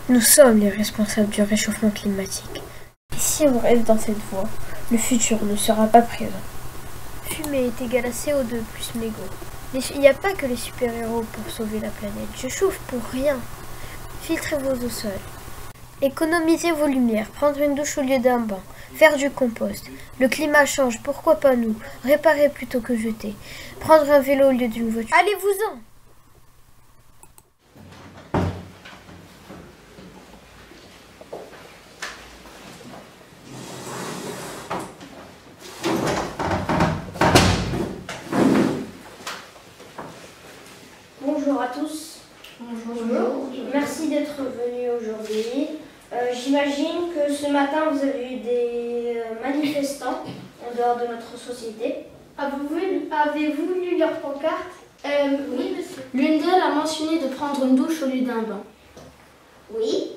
Nous sommes les responsables du réchauffement climatique. Et si on reste dans cette voie, le futur ne sera pas présent. Fumée est égal à CO2 plus mégots. Il n'y a pas que les super-héros pour sauver la planète. Je chauffe pour rien. Filtrez vos eaux sols. Économisez vos lumières, prendre une douche au lieu d'un bain, faire du compost. Le climat change, pourquoi pas nous? Réparer plutôt que jeter. Prendre un vélo au lieu d'une voiture. Allez-vous-en! Bonjour à tous. Bonjour. Merci d'être venus aujourd'hui. J'imagine que ce matin vous avez eu des manifestants en dehors de notre société. Avez-vous lu leur pancarte? Oui, monsieur. L'une d'elles a mentionné de prendre une douche au lieu d'un bain. Oui.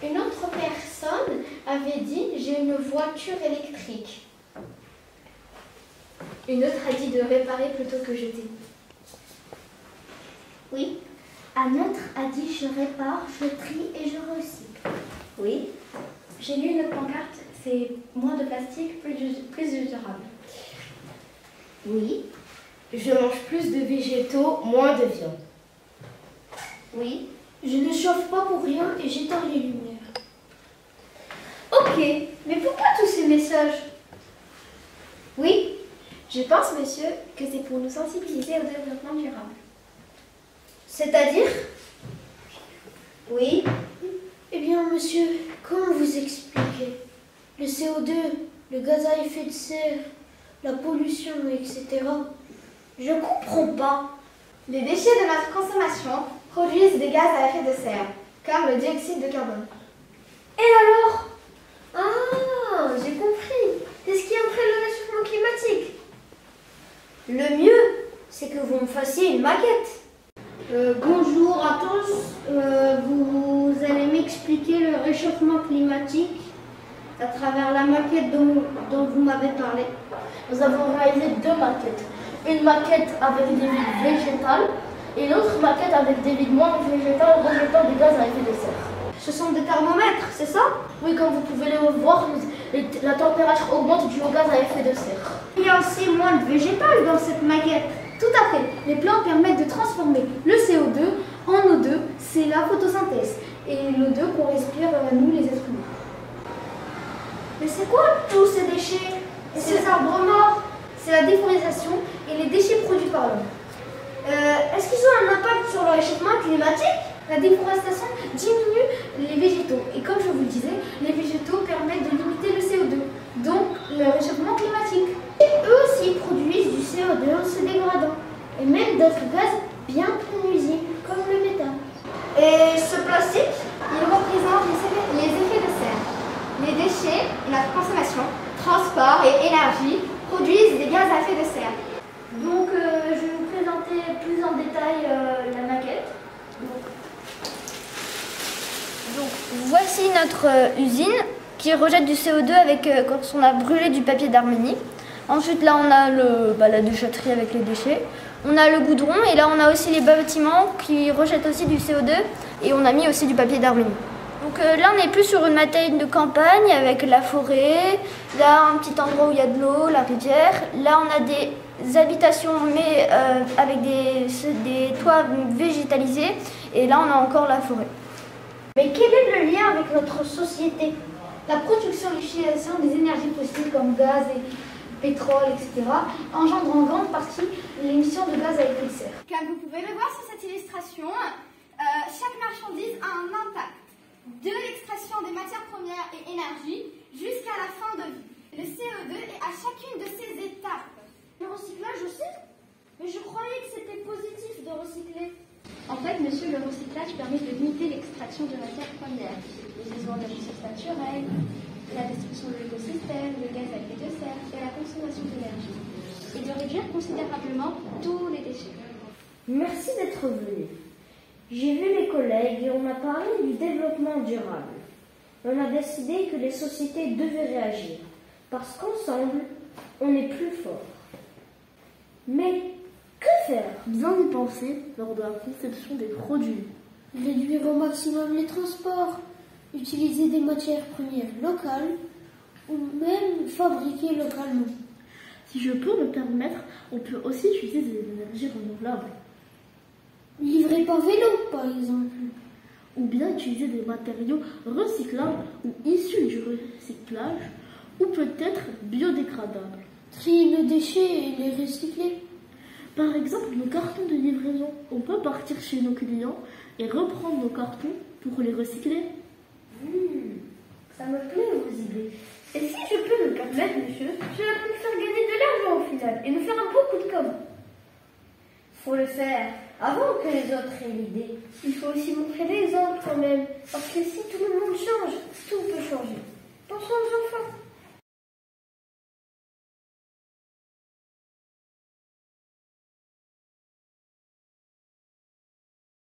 Une autre personne avait dit « j'ai une voiture électrique ». Une autre a dit de réparer plutôt que jeter. Oui. Un autre a dit « je répare, je trie et je recycle ». Oui. J'ai lu une pancarte, c'est moins de plastique, plus durable. Oui. Je mange plus de végétaux, moins de viande. Oui. Je ne chauffe pas pour rien et j'éteins les lumières. Ok, mais pourquoi tous ces messages? Oui. Je pense, monsieur, que c'est pour nous sensibiliser au développement durable. C'est-à-dire? Oui. Eh bien, monsieur, comment vous expliquer? Le CO2, le gaz à effet de serre, la pollution, etc. Je comprends pas. Les déchets de notre consommation produisent des gaz à effet de serre, comme le dioxyde de carbone. Et alors? Ah, j'ai compris. C'est ce qui entraîne le réchauffement climatique. Le mieux, c'est que vous me fassiez une maquette. Bonjour à tous, vous allez m'expliquer le réchauffement climatique à travers la maquette dont vous m'avez parlé. Nous avons réalisé deux maquettes. Une maquette avec des vides végétales et l'autre maquette avec des vides moins végétales rejetant des gaz à effet de serre. Ce sont des thermomètres, c'est ça? Oui, comme vous pouvez le voir, la température augmente due au gaz à effet de serre. Il y a aussi moins de végétal dans cette maquette. Tout à fait. Les plantes permettent de transformer le CO2 en O2, c'est la photosynthèse. Et l'O2 qu'on respire, nous les êtres humains. Mais c'est quoi tous ces déchets et ces arbres morts? C'est la déforestation et les déchets produits par l'homme. Est-ce qu'ils ont un impact sur le réchauffement climatique? La déforestation diminue les végétaux. Et comme je vous le disais, les végétaux permettent de limiter le CO2, donc le réchauffement climatique. Et eux aussi produisent du CO2 en se dégradant, et même d'autres gaz bien plus nuisibles, comme le méthane. Et ce plastique, il représente les effets de serre. Les déchets, notre consommation, transport et énergie produisent des gaz à effet de serre. Donc je vais vous présenter plus en détail la maquette. Donc voici notre usine qui rejette du CO2 quand on a brûlé du papier d'Arménie. Ensuite là on a la déchetterie avec les déchets. On a le goudron et là on a aussi les bâtiments qui rejettent aussi du CO2 et on a mis aussi du papier d'Arménie. Donc là on n'est plus sur une montagne de campagne avec la forêt, là un petit endroit où il y a de l'eau, la rivière. Là on a des habitations mais avec des toits végétalisés et là on a encore la forêt. Mais quel est le lien avec notre société? La production et l'utilisation des énergies fossiles comme gaz et pétrole, etc. engendre en grande partie l'émission de gaz à effet de serre. Comme vous pouvez le voir sur cette illustration, chaque marchandise a un impact, de l'extraction des matières premières et énergie jusqu'à la fin de vie. Le CO2 est à chacune de ces étapes. Le recyclage aussi? Mais je croyais que c'était positif de recycler. En fait, monsieur, le recyclage permet de limiter l'extraction de matières premières, les usements de ressources naturelles, la destruction de l'écosystème, le gaz à effet de serre et la consommation d'énergie, et de réduire considérablement tous les déchets. Merci d'être venu. J'ai vu les collègues et on a parlé du développement durable. On a décidé que les sociétés devaient réagir, parce qu'ensemble, on est plus fort. Mais que faire? Bien y penser lors de la conception des produits. Réduire au maximum les transports, utiliser des matières premières locales ou même fabriquer localement. Si je peux me permettre, on peut aussi utiliser des énergies renouvelables. Livrer par vélo, par exemple. Ou bien utiliser des matériaux recyclables ou issus du recyclage, ou peut-être biodégradables. Trier nos déchets et les recycler. Par exemple, nos cartons de livraison. On peut partir chez nos clients et reprendre nos cartons pour les recycler. Ça me plaît vos idées. Et si je peux me permettre, monsieur, je vais me faire gagner de l'argent au final et nous faire un beau coup de com'. Faut le faire avant que les autres aient l'idée. Il faut aussi montrer l'exemple quand même. Parce que si tout le monde change, tout peut changer. Pensons aux enfants.